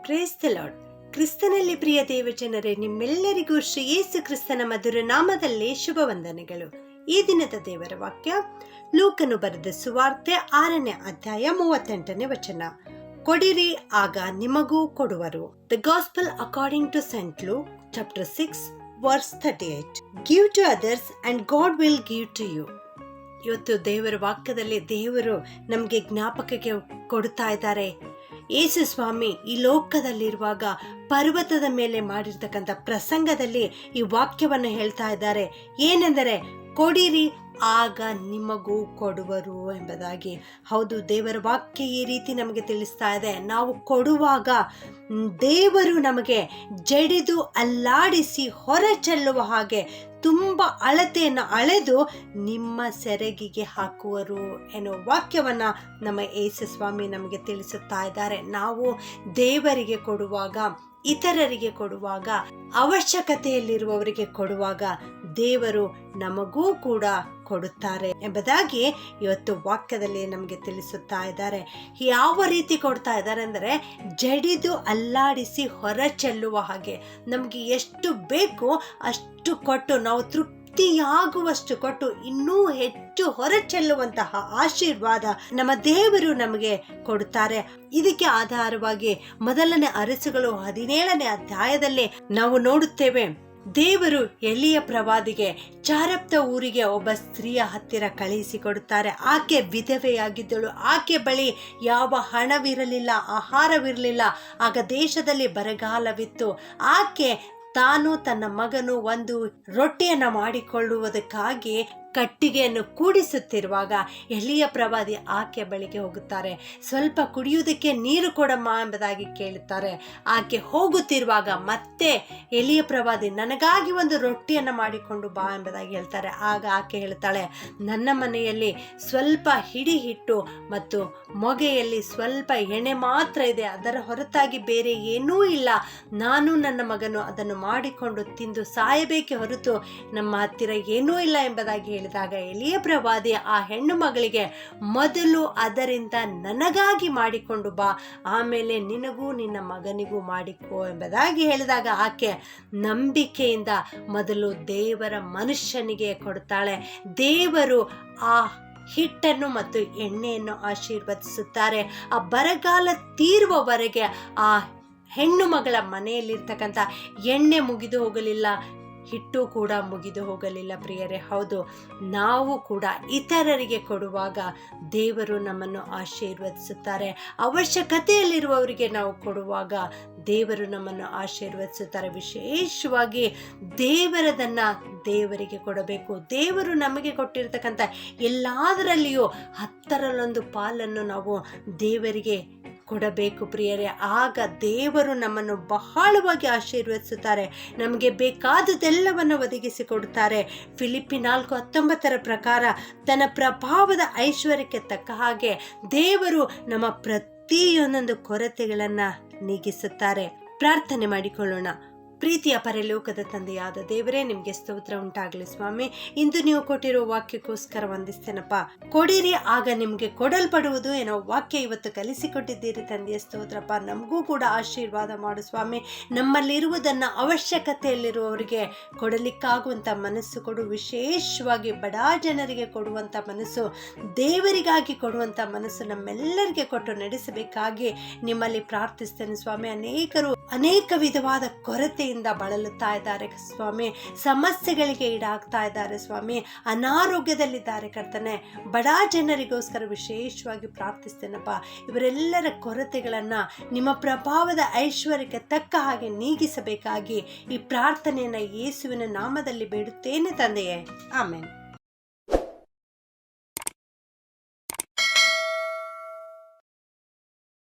Praise the lord. ಕ್ರಿಸ್ತನಲ್ಲಿ ಪ್ರಿಯ ದೇವಜನರೇ, ನಿಮ್ಮೆಲ್ಲರಿಗೂ ಶ್ರೀ ಯೇಸು ಕ್ರಿಸ್ತನ ಮಧುರ ನಾಮದಲ್ಲಿ ಶುಭ ವಂದನೆಗಳು. ಈ ದಿನದ ದೇವರ ವಾಕ್ಯ ಲೂಕನು ಬರೆದ ಸುವಾರ್ತೆ 6ನೇ ಅಧ್ಯಾಯ 38ನೇ ವಚನ. ಕೊಡಿರಿ, ಆಗ ನಿಮಗೂ ಕೊಡುವರು. The gospel according to saint Luke chapter 6 verse 38. Give to others and God will give to you. ಇವತ್ತು ದೇವರ ವಾಕ್ಯದಲ್ಲಿ ದೇವರು ನಮಗೆ ಜ್ಞಾಪಕಕ್ಕೆ ಕೊಡ್ತಾ ಇದ್ದಾರೆ. ಯೇಸು ಸ್ವಾಮಿ ಈ ಲೋಕದಲ್ಲಿರುವಾಗ ಪರ್ವತದ ಮೇಲೆ ಮಾಡಿರ್ತಕ್ಕಂಥ ಪ್ರಸಂಗದಲ್ಲಿ ಈ ವಾಕ್ಯವನ್ನು ಹೇಳ್ತಾ ಇದ್ದಾರೆ. ಏನೆಂದರೆ, ಕೊಡಿರಿ, ಆಗ ನಿಮಗೂ ಕೊಡುವರು ಎಂಬುದಾಗಿ. ಹೌದು, ದೇವರ ವಾಕ್ಯ ಈ ರೀತಿ ನಮಗೆ ತಿಳಿಸ್ತಾ ಇದೆ. ನಾವು ಕೊಡುವಾಗ ದೇವರು ನಮಗೆ ಜಡಿದು ಅಲ್ಲಾಡಿಸಿ ಹೊರ ಚೆಲ್ಲುವ ಹಾಗೆ ತುಂಬ ಅಳತೆಯನ್ನು ಅಳೆದು ನಿಮ್ಮ ಸೆರಗಿಗೆ ಹಾಕುವರು ಎನ್ನುವ ವಾಕ್ಯವನ್ನು ನಮ್ಮ ಯೇಸು ಸ್ವಾಮಿ ನಮಗೆ ತಿಳಿಸುತ್ತಾ ಇದ್ದಾರೆ. ನಾವು ದೇವರಿಗೆ ಕೊಡುವಾಗ, ಇತರರಿಗೆ ಕೊಡುವಾಗ, ಅವಶ್ಯಕತೆಯಲ್ಲಿರುವವರಿಗೆ ಕೊಡುವಾಗ ದೇವರು ನಮಗೂ ಕೂಡ ಕೊಡುತ್ತಾರೆ ಎಂಬುದಾಗಿ ಇವತ್ತು ವಾಕ್ಯದಲ್ಲಿ ನಮಗೆ ತಿಳಿಸುತ್ತಾ ಇದ್ದಾರೆ. ಯಾವ ರೀತಿ ಕೊಡ್ತಾ ಇದ್ದಾರೆ ಅಂದರೆ, ಜಡಿದು ಅಲ್ಲಾಡಿಸಿ ಹೊರ ಚೆಲ್ಲುವ ಹಾಗೆ. ನಮಗೆ ಎಷ್ಟು ಬೇಕು ಅಷ್ಟು ಕೊಟ್ಟು, ನಾವು ತೃಪ್ತಿಯಾಗುವಷ್ಟು ಕೊಟ್ಟು ಇನ್ನೂ ಹೆಚ್ಚು ಹೊರ ಚೆಲ್ಲುವಂತಹ ಆಶೀರ್ವಾದ ನಮ್ಮ ದೇವರು ನಮಗೆ ಕೊಡುತ್ತಾರೆ. ಇದಕ್ಕೆ ಆಧಾರವಾಗಿ ಮೊದಲನೇ ಅರಸುಗಳು 17ನೇ ಅಧ್ಯಾಯದಲ್ಲಿ ನಾವು ನೋಡುತ್ತೇವೆ. ದೇವರು ಎಲಿಯ ಪ್ರವಾದಿಗೆ ಚಾರಪ್ತ ಊರಿಗೆ ಒಬ್ಬ ಸ್ತ್ರೀಯ ಹತ್ತಿರ ಕಳುಹಿಸಿಕೊಡುತ್ತಾರೆ. ಆಕೆ ವಿಧವೆಯಾಗಿದ್ದಳು. ಆಕೆ ಬಳಿ ಯಾವ ಹಣವಿರಲಿಲ್ಲ, ಆಹಾರವಿರಲಿಲ್ಲ. ಆಗ ದೇಶದಲ್ಲಿ ಬರಗಾಲವಿತ್ತು. ಆಕೆ ತಾನು ತನ್ನ ಮಗನು ಒಂದು ರೊಟ್ಟಿಯನ್ನು ಮಾಡಿಕೊಳ್ಳುವುದಕ್ಕಾಗಿ ಕಟ್ಟಿಗೆಯನ್ನು ಕೂಡಿಸುತ್ತಿರುವಾಗ ಎಲಿಯ ಪ್ರವಾದಿ ಆಕೆ ಬಳಿಗೆ ಹೋಗುತ್ತಾರೆ. ಸ್ವಲ್ಪ ಕುಡಿಯುವುದಕ್ಕೆ ನೀರು ಕೊಡಮ್ಮ ಎಂಬುದಾಗಿ ಕೇಳುತ್ತಾರೆ. ಆಕೆ ಹೋಗುತ್ತಿರುವಾಗ ಮತ್ತೆ ಎಲಿಯ ಪ್ರವಾದಿ, ನನಗಾಗಿ ಒಂದು ರೊಟ್ಟಿಯನ್ನು ಮಾಡಿಕೊಂಡು ಬಾ ಎಂಬುದಾಗಿ ಹೇಳ್ತಾರೆ. ಆಗ ಆಕೆ ಹೇಳ್ತಾಳೆ, ನನ್ನ ಮನೆಯಲ್ಲಿ ಸ್ವಲ್ಪ ಹಿಡಿ ಹಿಟ್ಟು ಮತ್ತು ಮೊಗೆಯಲ್ಲಿ ಸ್ವಲ್ಪ ಎಣ್ಣೆ ಮಾತ್ರ ಇದೆ, ಅದರ ಹೊರತಾಗಿ ಬೇರೆ ಏನೂ ಇಲ್ಲ. ನಾನು ನನ್ನ ಮಗನು ಅದನ್ನು ಮಾಡಿಕೊಂಡು ತಿಂದು ಸಾಯಬೇಕೆ ಹೊರತು ನಮ್ಮ ಹತ್ತಿರ ಏನೂ ಇಲ್ಲ ಎಂಬುದಾಗಿ ಹೇಳಿದಾಗ ಎಲಿಯ ಪ್ರವಾದಿ ಆ ಹೆಣ್ಣು ಮಗಳಿಗೆ, ಮೊದಲು ಅದರಿಂದ ನನಗಾಗಿ ಮಾಡಿಕೊಂಡು ಬಾ, ಆಮೇಲೆ ನಿನಗೂ ನಿನ್ನ ಮಗನಿಗೂ ಮಾಡಿಕೋ ಎಂಬುದಾಗಿ ಹೇಳಿದಾಗ ಆಕೆ ನಂಬಿಕೆಯಿಂದ ಮೊದಲು ದೇವರ ಮನುಷ್ಯನಿಗೆ ಕೊಡ್ತಾಳೆ. ದೇವರು ಆ ಹಿಟ್ಟನ್ನು ಮತ್ತು ಎಣ್ಣೆಯನ್ನು ಆಶೀರ್ವದಿಸುತ್ತಾರೆ. ಆ ಬರಗಾಲ ತೀರುವವರೆಗೆ ಆ ಹೆಣ್ಣು ಮಗಳ ಮನೆಯಲ್ಲಿರ್ತಕ್ಕಂಥ ಎಣ್ಣೆ ಮುಗಿದು ಹೋಗಲಿಲ್ಲ, ಹಿಟ್ಟು ಕೂಡ ಮುಗಿದು ಹೋಗಲಿಲ್ಲ. ಪ್ರಿಯರೇ, ಹೌದು, ನಾವು ಕೂಡ ಇತರರಿಗೆ ಕೊಡುವಾಗ ದೇವರು ನಮ್ಮನ್ನು ಆಶೀರ್ವದಿಸುತ್ತಾರೆ. ಅವಶ್ಯಕತೆಯಲ್ಲಿರುವವರಿಗೆ ನಾವು ಕೊಡುವಾಗ ದೇವರು ನಮ್ಮನ್ನು ಆಶೀರ್ವದಿಸುತ್ತಾರೆ. ವಿಶೇಷವಾಗಿ ದೇವರದನ್ನು ದೇವರಿಗೆ ಕೊಡಬೇಕು. ದೇವರು ನಮಗೆ ಕೊಟ್ಟಿರ್ತಕ್ಕಂಥ ಎಲ್ಲದರಲ್ಲಿಯೂ 10ರಲ್ಲಿ 1 ಪಾಲನ್ನು ನಾವು ದೇವರಿಗೆ ಕೊಡಬೇಕು ಪ್ರಿಯರೇ. ಆಗ ದೇವರು ನಮ್ಮನ್ನು ಬಹಳವಾಗಿ ಆಶೀರ್ವದಿಸುತ್ತಾರೆ. ನಮಗೆ ಬೇಕಾದುದೆಲ್ಲವನ್ನು ಒದಗಿಸಿಕೊಡುತ್ತಾರೆ. ಫಿಲಿಪ್ಪಿ 4:19 ಪ್ರಕಾರ ತನ್ನ ಪ್ರಭಾವದ ಐಶ್ವರ್ಯಕ್ಕೆ ತಕ್ಕ ಹಾಗೆ ದೇವರು ನಮ್ಮ ಪ್ರತಿಯೊಂದೊಂದು ಕೊರತೆಗಳನ್ನು ನೀಗಿಸುತ್ತಾರೆ. ಪ್ರಾರ್ಥನೆ ಮಾಡಿಕೊಳ್ಳೋಣ. ಪ್ರೀತಿಯ ಪರಲೋಕದ ತಂದೆಯಾದ ದೇವರೇ, ನಿಮಗೆ ಸ್ತೋತ್ರ ಉಂಟಾಗಲಿ ಸ್ವಾಮಿ. ಇಂದು ನೀವು ಕೊಟ್ಟಿರೋ ವಾಕ್ಯಕ್ಕೋಸ್ಕರ ವಂದಿಸ್ತೇನಪ್ಪ. ಕೊಡಿರಿ, ಆಗ ನಿಮಗೆ ಕೊಡಲ್ಪಡುವುದು ಏನೋ ವಾಕ್ಯ ಇವತ್ತು ಕಲಿಸಿಕೊಟ್ಟಿದ್ದೀರಿ ತಂದೆಯ ಸ್ತೋತ್ರಪ್ಪ. ನಮಗೂ ಕೂಡ ಆಶೀರ್ವಾದ ಮಾಡು ಸ್ವಾಮಿ. ನಮ್ಮಲ್ಲಿರುವುದನ್ನು ಅವಶ್ಯಕತೆಯಲ್ಲಿರುವವರಿಗೆ ಕೊಡಲಿಕ್ಕಾಗುವಂಥ ಮನಸ್ಸು ಕೊಡು. ವಿಶೇಷವಾಗಿ ಬಡ ಜನರಿಗೆ ಕೊಡುವಂಥ ಮನಸ್ಸು, ದೇವರಿಗಾಗಿ ಕೊಡುವಂಥ ಮನಸ್ಸು ನಮ್ಮೆಲ್ಲರಿಗೆ ಕೊಟ್ಟು ನಡೆಸಬೇಕಾಗಿ ನಿಮ್ಮಲ್ಲಿ ಪ್ರಾರ್ಥಿಸ್ತೇನೆ ಸ್ವಾಮಿ. ಅನೇಕರು ಅನೇಕ ವಿಧವಾದ ಕೊರತೆಯಿಂದ ಬಳಲುತ್ತಾ ಇದ್ದಾರೆ ಸ್ವಾಮಿ. ಸಮಸ್ಯೆಗಳಿಗೆ ಈಡಾಗ್ತಾ ಇದ್ದಾರೆ ಸ್ವಾಮಿ. ಅನಾರೋಗ್ಯದಲ್ಲಿದ್ದಾರೆ ಕರ್ತನೆ. ಬಡ ಜನರಿಗೋಸ್ಕರ ವಿಶೇಷವಾಗಿ ಪ್ರಾರ್ಥಿಸ್ತೇನಪ್ಪ. ಇವರೆಲ್ಲರ ಕೊರತೆಗಳನ್ನು ನಿಮ್ಮ ಪ್ರಭಾವದ ಐಶ್ವರ್ಯಕ್ಕೆ ತಕ್ಕ ಹಾಗೆ ನೀಗಿಸಬೇಕಾಗಿ ಈ ಪ್ರಾರ್ಥನೆಯನ್ನು ಯೇಸುವಿನ ನಾಮದಲ್ಲಿ ಬೇಡುತ್ತೇನೆ ತಂದೆಯೇ. ಆಮೆನ್.